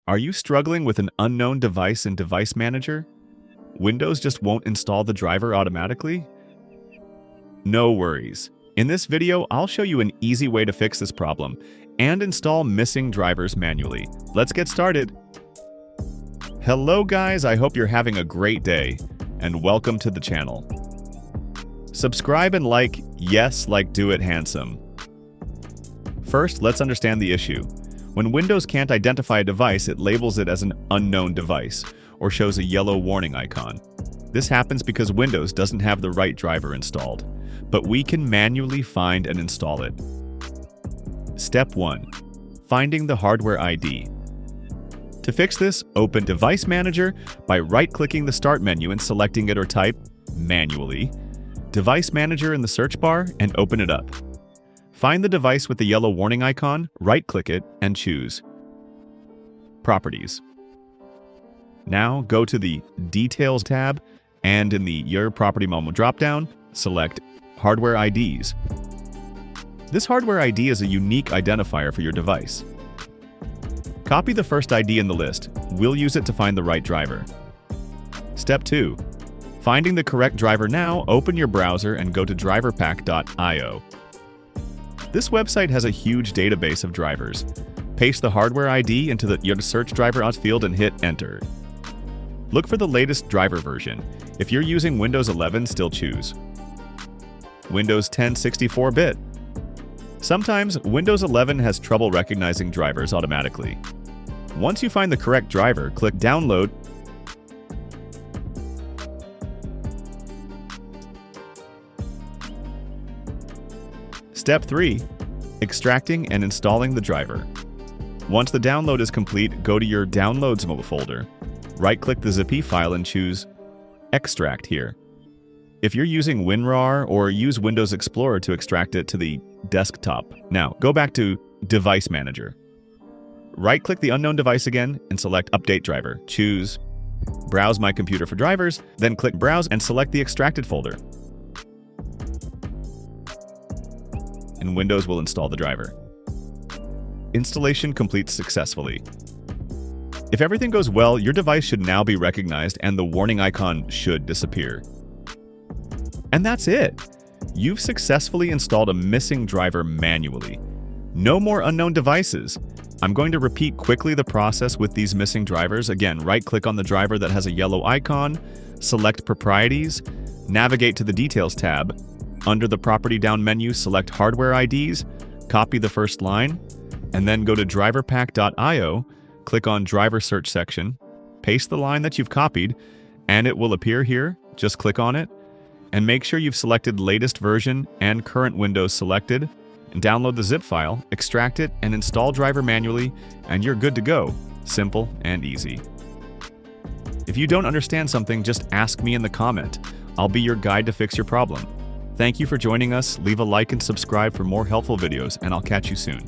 Are you struggling with an unknown device in Device Manager? Windows just won't install the driver automatically? No worries. In this video, I'll show you an easy way to fix this problem and install missing drivers manually. Let's get started. Hello guys, I hope you're having a great day, and welcome to the channel. Subscribe and like, yes, like do it handsome. First, let's understand the issue. When Windows can't identify a device, it labels it as an unknown device, or shows a yellow warning icon. This happens because Windows doesn't have the right driver installed, but we can manually find and install it. Step 1. Finding the hardware ID. To fix this, open Device Manager by right-clicking the Start menu and selecting it, or type, manually, Device Manager in the search bar and open it up. Find the device with the yellow warning icon, right-click it, and choose Properties. Now go to the Details tab, and in the Your Property Memo dropdown, select Hardware IDs. This hardware ID is a unique identifier for your device. Copy the first ID in the list. We'll use it to find the right driver. Step 2. Finding the correct driver now, open your browser and go to DriverPack.io. This website has a huge database of drivers. Paste the hardware ID into your search driver out field and hit Enter. Look for the latest driver version. If you're using Windows 11, still choose Windows 10 64-bit. Sometimes Windows 11 has trouble recognizing drivers automatically. Once you find the correct driver, click Download. Step 3. Extracting and installing the driver. Once the download is complete, go to your Downloads folder. Right-click the ZIP file and choose Extract here. If you're using WinRAR, or use Windows Explorer to extract it to the desktop. Now, go back to Device Manager. Right-click the unknown device again and select Update Driver. Choose Browse My Computer for drivers, then click Browse and select the extracted folder. And Windows will install the driver. Installation completes successfully. If everything goes well, your device should now be recognized and the warning icon should disappear. And that's it! You've successfully installed a missing driver manually. No more unknown devices. I'm going to repeat quickly the process with these missing drivers. Again, right-click on the driver that has a yellow icon, select Properties, navigate to the Details tab. Under the Property down menu, select Hardware IDs, copy the first line, and then go to DriverPack.io, click on Driver Search section, paste the line that you've copied, and it will appear here. Just click on it, and make sure you've selected latest version and current Windows selected, and download the zip file, extract it, and install driver manually, and you're good to go. Simple and easy. If you don't understand something, just ask me in the comment. I'll be your guide to fix your problem. Thank you for joining us. Leave a like and subscribe for more helpful videos, and I'll catch you soon.